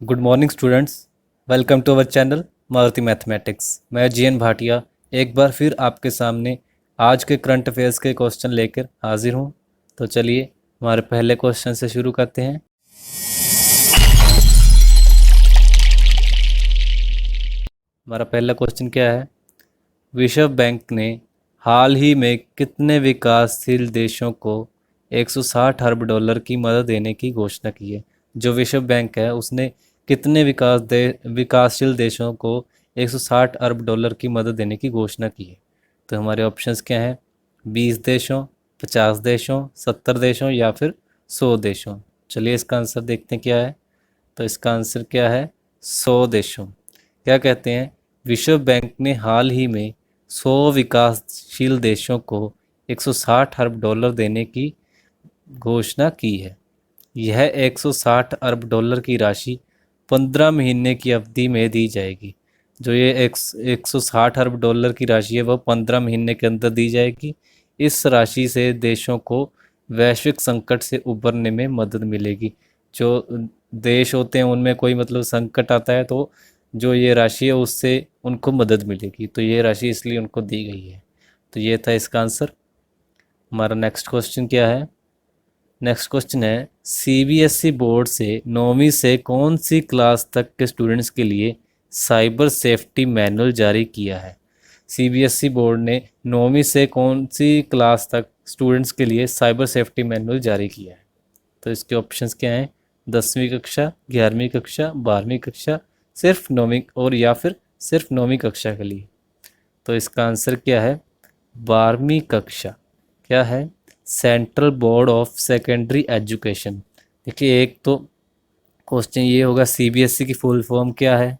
Good morning students. Welcome to our channel Maruti mathematics. मैं G N Bhatia एक बार फिर आपके सामने आज के करंट अफेयर्स के क्वेश्चन लेकर हाजिर हूँ। तो चलिए हमारे पहले क्वेश्चन से शुरू करते हैं। हमारा पहला क्वेश्चन क्या है? विश्व बैंक ने हाल ही में कितने विकासशील देशों को 160 अरब डॉलर की मदद देने की घोषणा की है? जो विश्व बैंक है उसने कितने विकासशील देशों को 160 अरब डॉलर की मदद देने की घोषणा की है? तो हमारे ऑप्शंस क्या हैं? 20 देशों, 50 देशों, 70 देशों या फिर 100 देशों। चलिए इसका आंसर देखते हैं क्या है। तो इसका आंसर क्या है? 100 देशों। क्या कहते हैं? विश्व बैंक ने हाल ही में 100 विकासशील देशों को 160 अरब डॉलर देने की घोषणा की है। यह 160 अरब डॉलर की राशि 15 महीने की अवधि में दी जाएगी। जो ये 160 अरब डॉलर की राशि है वह 15 महीने के अंदर दी जाएगी। इस राशि से देशों को वैश्विक संकट से उबरने में मदद मिलेगी। जो देश होते हैं उनमें कोई संकट आता है तो जो ये राशि है उससे उनको मदद मिलेगी। तो ये राशि इसलिए उनको दी गई है। तो ये था इसका आंसर। हमारा नेक्स्ट क्वेश्चन क्या है? नेक्स्ट क्वेश्चन है, सीबीएसई बोर्ड से 9वीं से कौन सी क्लास तक के स्टूडेंट्स के लिए साइबर सेफ्टी मैनुअल जारी किया है? सीबीएसई बोर्ड ने 9वीं से कौन सी क्लास तक स्टूडेंट्स के लिए साइबर सेफ्टी मैनुअल जारी किया है? तो इसके ऑप्शंस क्या हैं? 10वीं कक्षा, 11वीं कक्षा, 12वीं कक्षा, सिर्फ 9वीं और या फिर सिर्फ 9वीं कक्षा के लिए। तो इसका आंसर क्या है? 12वीं कक्षा। क्या है? Central board of secondary education. देखिए एक तो क्वेश्चन ये होगा सीबीएसई की फुल फॉर्म क्या है?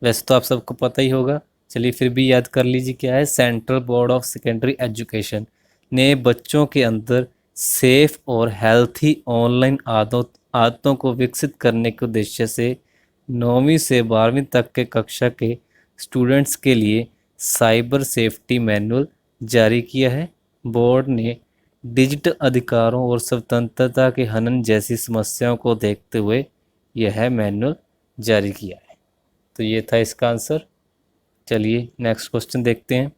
वैसे तो आप सबको पता ही होगा, चलिए फिर भी याद कर लीजिए क्या है। Central board of secondary education ने बच्चों के अंदर सेफ और हेल्थी ऑनलाइन आदतों को विकसित करने के उद्देश्य से 9वीं से 12वीं तक के कक्षा के स्टूडेंट्स के लिए साइबर सेफ्टी मैनुअल जारी किया है। बोर्ड ने डिजिटल अधिकारों और स्वतंत्रता के हनन जैसी समस्याओं को देखते हुए यह मैनुअल जारी किया है। तो ये था इसका आंसर। चलिए नेक्स्ट क्वेश्चन देखते हैं।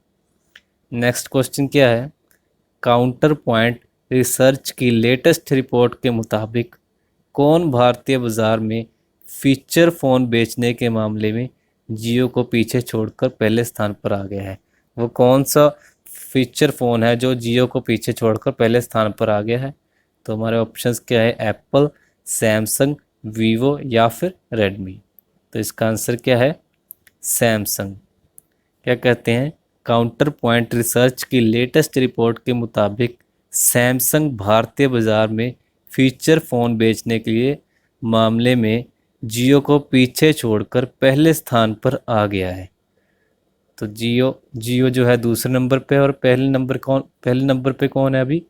नेक्स्ट क्वेश्चन क्या है? काउंटर पॉइंट रिसर्च की लेटेस्ट रिपोर्ट के मुताबिक कौन भारतीय बाजार में फीचर फ़ोन बेचने के मामले में जियो को पीछे छोड़कर पहले स्थान पर आ गया है? वो कौन सा फीचर फ़ोन है जो जियो को पीछे छोड़कर पहले स्थान पर आ गया है? तो हमारे ऑप्शंस क्या है? एप्पल, सैमसंग, वीवो या फिर रेडमी। तो इसका आंसर क्या है? सैमसंग। क्या कहते हैं? काउंटर पॉइंट रिसर्च की लेटेस्ट रिपोर्ट के मुताबिक सैमसंग भारतीय बाजार में फीचर फ़ोन बेचने के लिए मामले में जियो को पीछे छोड़कर पहले स्थान पर आ गया है। तो जियो जो है दूसरे नंबर पे और पहले नंबर पे कौन है अभी?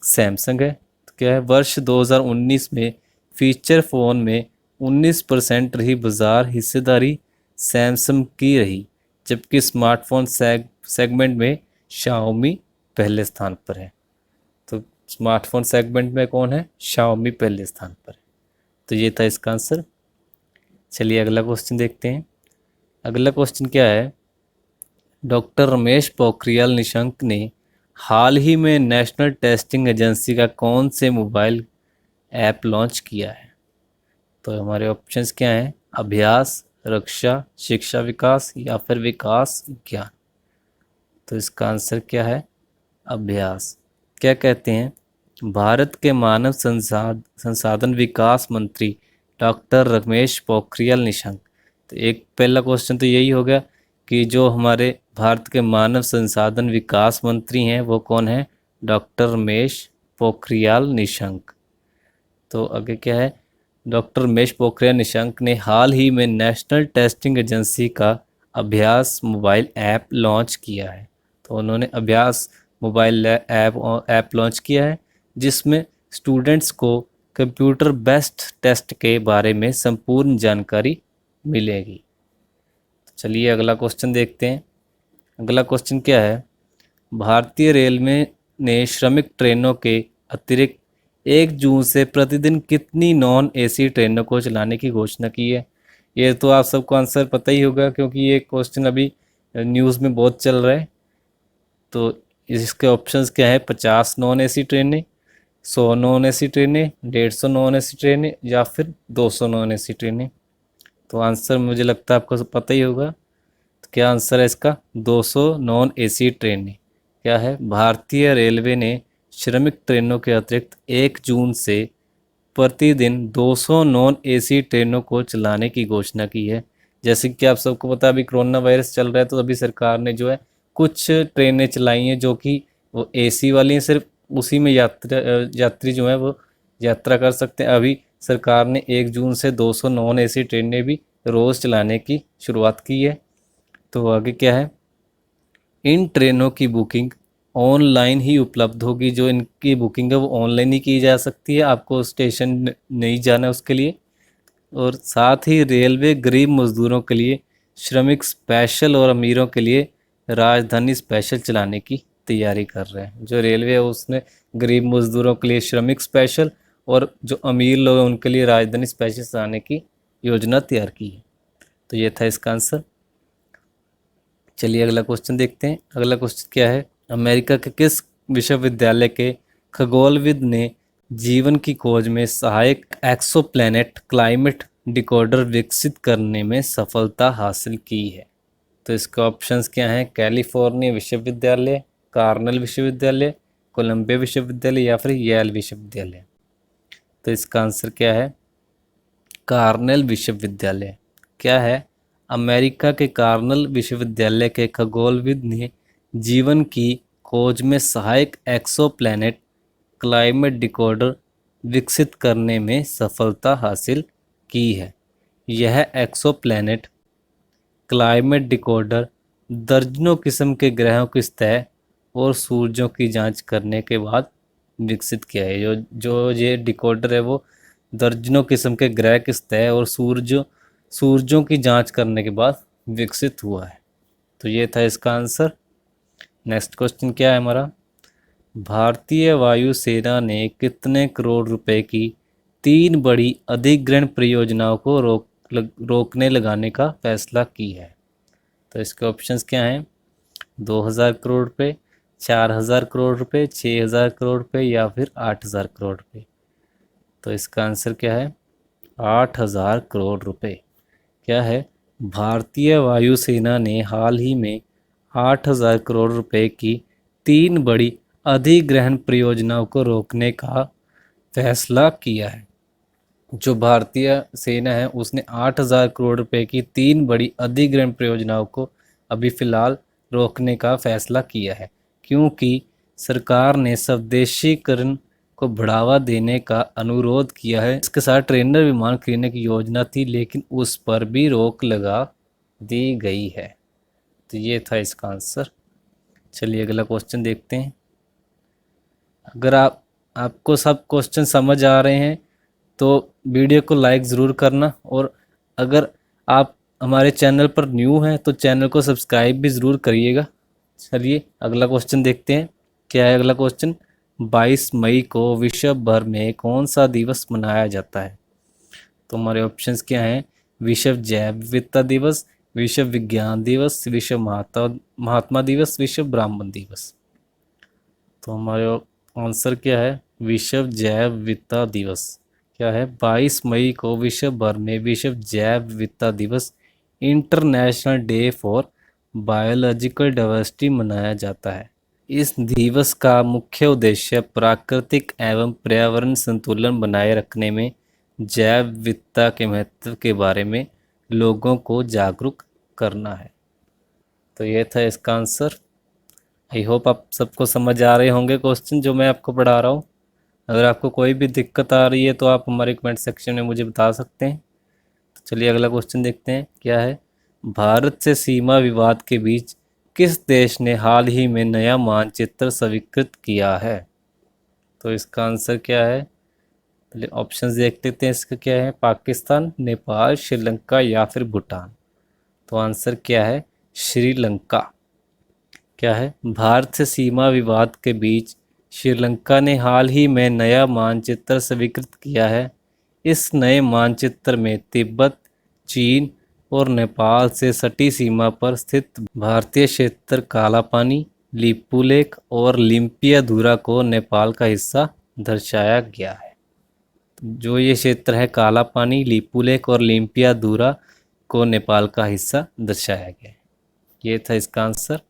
सैमसंग है। तो क्या है? वर्ष 2019 में फीचर फ़ोन में 19% रही बाजार हिस्सेदारी सैमसंग की रही, जबकि स्मार्टफोन सेगमेंट में शाओमी पहले स्थान पर है। तो स्मार्टफोन सेगमेंट में कौन है? शाओमी पहले स्थान पर है। तो ये था इसका आंसर। चलिए अगला क्वेश्चन देखते हैं। अगला क्वेश्चन क्या है? डॉक्टर रमेश पोखरियाल निशंक ने हाल ही में नेशनल टेस्टिंग एजेंसी का कौन से मोबाइल ऐप लॉन्च किया है? तो हमारे ऑप्शंस क्या हैं? अभ्यास, रक्षा, शिक्षा विकास या फिर विकास विज्ञान। तो इसका आंसर क्या है? अभ्यास। क्या कहते हैं? भारत के मानव संसाधन विकास मंत्री डॉक्टर रमेश पोखरियाल निशंक। तो एक पहला क्वेश्चन तो यही होगा कि जो हमारे भारत के मानव संसाधन विकास मंत्री हैं वो कौन है? डॉक्टर रमेश पोखरियाल निशंक। तो आगे क्या है? डॉक्टर रमेश पोखरियाल निशंक ने हाल ही में नेशनल टेस्टिंग एजेंसी का अभ्यास मोबाइल ऐप लॉन्च किया है। तो उन्होंने अभ्यास मोबाइल ऐप लॉन्च किया है जिसमें स्टूडेंट्स को कंप्यूटर बेस्ड टेस्ट के बारे में संपूर्ण जानकारी मिलेगी। चलिए अगला क्वेश्चन देखते हैं। अगला क्वेश्चन क्या है? भारतीय रेलवे ने श्रमिक ट्रेनों के अतिरिक्त 1 जून से प्रतिदिन कितनी नॉन एसी ट्रेनों को चलाने की घोषणा की है? ये तो आप सबको आंसर पता ही होगा क्योंकि ये क्वेश्चन अभी न्यूज़ में बहुत चल रहा है। तो इसके ऑप्शंस क्या है? 50 नॉन एसी ट्रेनें, 100 नॉन एसी ट्रेनें, 150 नॉन एसी ट्रेनें या फिर 200 नॉन एसी ट्रेनें। तो आंसर मुझे लगता है आपको सब पता ही होगा। तो क्या आंसर है इसका? 200 नॉन एसी ट्रेनें। क्या है? भारतीय रेलवे ने श्रमिक ट्रेनों के अतिरिक्त 1 जून से प्रतिदिन 200 नॉन एसी ट्रेनों को चलाने की घोषणा की है। जैसे कि आप सबको पता है अभी कोरोना वायरस चल रहा है, तो अभी सरकार ने जो है कुछ ट्रेनें चलाई हैं जो कि वो एसी वाली हैं, सिर्फ उसी में यात्री जो है वो यात्रा कर सकते हैं। अभी सरकार ने 1 जून से 200 नॉन एसी ट्रेनें भी रोज़ चलाने की शुरुआत की है। तो आगे क्या है? इन ट्रेनों की बुकिंग ऑनलाइन ही उपलब्ध होगी। जो इनकी बुकिंग है वो ऑनलाइन ही की जा सकती है, आपको स्टेशन नहीं जाना उसके लिए। और साथ ही रेलवे गरीब मजदूरों के लिए श्रमिक स्पेशल और अमीरों के लिए राजधानी स्पेशल चलाने की तैयारी कर रहे हैं। जो रेलवे है उसने गरीब मजदूरों के लिए श्रमिक स्पेशल और जो अमीर लोग हैं उनके लिए राजधानी स्पेशल चलाने की योजना तैयार की है। तो ये था इसका आंसर। चलिए अगला क्वेश्चन देखते हैं। अगला क्वेश्चन क्या है? अमेरिका के किस विश्वविद्यालय के खगोलविद ने जीवन की खोज में सहायक एक्सोप्लैनेट क्लाइमेट डिकोडर विकसित करने में सफलता हासिल की है? तो इसके ऑप्शंस क्या हैं? कैलिफोर्निया विश्वविद्यालय, कार्नेल विश्वविद्यालय, कोलंबिया विश्वविद्यालय या फिर येल विश्वविद्यालय। तो इसका आंसर क्या है? कार्नेल विश्वविद्यालय। क्या है? अमेरिका के कार्नेल विश्वविद्यालय के खगोलविद ने जीवन की खोज में सहायक एक्सोप्लैनेट क्लाइमेट डिकोडर विकसित करने में सफलता हासिल की है। यह एक्सोप्लैनेट क्लाइमेट डिकोडर दर्जनों किस्म के ग्रहों की सतह और सूरजों की जांच करने के बाद विकसित किया है। जो जो ये डिकोडर है वो दर्जनों किस्म के ग्रह की सतह और सूरजों की जांच करने के बाद विकसित हुआ है। तो ये था इसका आंसर। नेक्स्ट क्वेश्चन क्या है हमारा? भारतीय वायुसेना ने कितने करोड़ रुपए की 3 बड़ी अधिग्रहण परियोजनाओं को रोकने लगाने का फैसला की है? तो इसके ऑप्शंस क्या हैं? 2000 करोड़ रुपए, 4000 करोड़ रुपए, 6000 करोड़ रुपए या फिर 8000 करोड़ रुपए। तो इसका आंसर क्या है? 8000 करोड़ रुपए। क्या है? भारतीय वायुसेना ने हाल ही में 8000 करोड़ रुपए की 3 बड़ी अधिग्रहण परियोजनाओं को रोकने का फैसला किया है। जो भारतीय सेना है उसने 8000 करोड़ रुपए की 3 बड़ी अधिग्रहण परियोजनाओं को अभी फिलहाल रोकने का फैसला किया है, क्योंकि सरकार ने स्वदेशीकरण को बढ़ावा देने का अनुरोध किया है। इसके साथ ट्रेनर विमान खरीदने की योजना थी, लेकिन उस पर भी रोक लगा दी गई है। तो ये था इसका आंसर। चलिए अगला क्वेश्चन देखते हैं। अगर आपको सब क्वेश्चन समझ आ रहे हैं तो वीडियो को लाइक ज़रूर करना, और अगर आप हमारे चैनल पर न्यू हैं तो चैनल को सब्सक्राइब भी ज़रूर करिएगा। चलिए अगला क्वेश्चन देखते हैं। क्या है अगला क्वेश्चन? 22 मई को विश्व भर में कौन सा दिवस मनाया जाता है? तो हमारे ऑप्शंस क्या हैं? विश्व जैव विविधता दिवस, विश्व विज्ञान दिवस, विश्व महात्मा दिवस, विश्व ब्राह्मण दिवस। तो हमारे आंसर क्या है? विश्व जैव विविधता दिवस। क्या है? 22 मई को विश्व भर में विश्व जैव विविधता दिवस, international day for biological diversity मनाया जाता है। इस दिवस का मुख्य उद्देश्य प्राकृतिक एवं पर्यावरण संतुलन बनाए रखने में जैव विविधता के महत्व के बारे में लोगों को जागरूक करना है। तो ये था इसका आंसर। आई होप आप सबको समझ आ रहे होंगे क्वेश्चन जो मैं आपको पढ़ा रहा हूँ। अगर आपको कोई भी दिक्कत आ रही है तो आप हमारे कमेंट सेक्शन में मुझे बता सकते हैं। तो चलिए अगला क्वेश्चन देखते हैं। क्या है? भारत से सीमा विवाद के बीच किस देश ने हाल ही में नया मानचित्र स्वीकृत किया है? तो इसका आंसर क्या है? पहले ऑप्शंस देख लेते हैं। इसका क्या है? पाकिस्तान, नेपाल, श्रीलंका या फिर भूटान। तो आंसर क्या है? श्रीलंका। क्या है? भारत से सीमा विवाद के बीच श्रीलंका ने हाल ही में नया मानचित्र स्वीकृत किया है। इस नए मानचित्र में तिब्बत, चीन और नेपाल से सटी सीमा पर स्थित भारतीय क्षेत्र काला पानी, लिपुलेख और लिम्पियाधुरा को नेपाल का हिस्सा दर्शाया गया है। जो ये क्षेत्र है काला पानी, लिपुलेख और लिम्पियाधुरा को नेपाल का हिस्सा दर्शाया गया है। ये था इसका आंसर।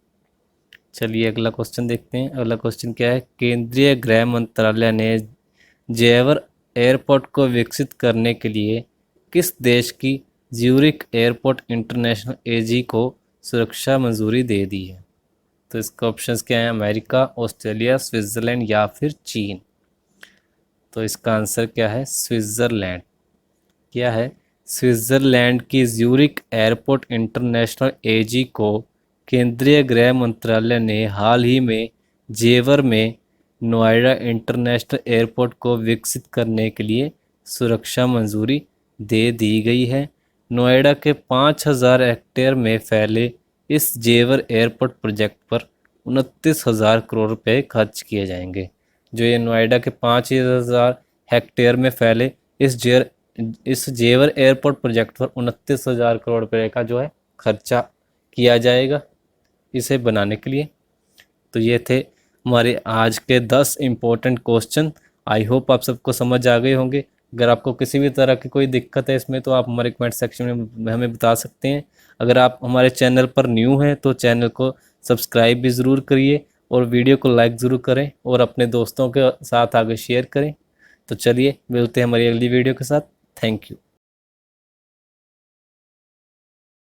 चलिए अगला क्वेश्चन देखते हैं। अगला क्वेश्चन क्या है? केंद्रीय गृह मंत्रालय ने जेवर एयरपोर्ट को विकसित करने के लिए किस देश की ज्यूरिख एयरपोर्ट इंटरनेशनल एजी को सुरक्षा मंजूरी दे दी है? तो इसका ऑप्शंस क्या है? अमेरिका, ऑस्ट्रेलिया, स्विट्ज़रलैंड या फिर चीन। तो इसका आंसर क्या है? स्विट्ज़रलैंड। क्या है? स्विट्ज़रलैंड की ज्यूरिख एयरपोर्ट इंटरनेशनल एजी को केंद्रीय गृह मंत्रालय ने हाल ही में जेवर में नोएडा इंटरनेशनल एयरपोर्ट को विकसित करने के लिए सुरक्षा मंजूरी दे दी गई है। नोएडा के 5000 हेक्टेयर में फैले इस जेवर एयरपोर्ट प्रोजेक्ट पर 29,000 करोड़ रुपए खर्च किए जाएंगे। जो ये नोएडा के 5000 हेक्टेयर में फैले इस जेवर एयरपोर्ट प्रोजेक्ट पर 29,000 करोड़ रुपए का जो है खर्चा किया जाएगा इसे बनाने के लिए। तो ये थे हमारे आज के 10 इम्पोर्टेंट क्वेश्चन। आई होप आप सबको समझ आ गए होंगे। अगर आपको किसी भी तरह की कोई दिक्कत है इसमें तो आप हमारे कमेंट सेक्शन में हमें बता सकते हैं। अगर आप हमारे चैनल पर न्यू हैं तो चैनल को सब्सक्राइब भी ज़रूर करिए और वीडियो को लाइक ज़रूर करें और अपने दोस्तों के साथ आगे शेयर करें। तो चलिए मिलते हैं हमारी अगली वीडियो के साथ। Thank you.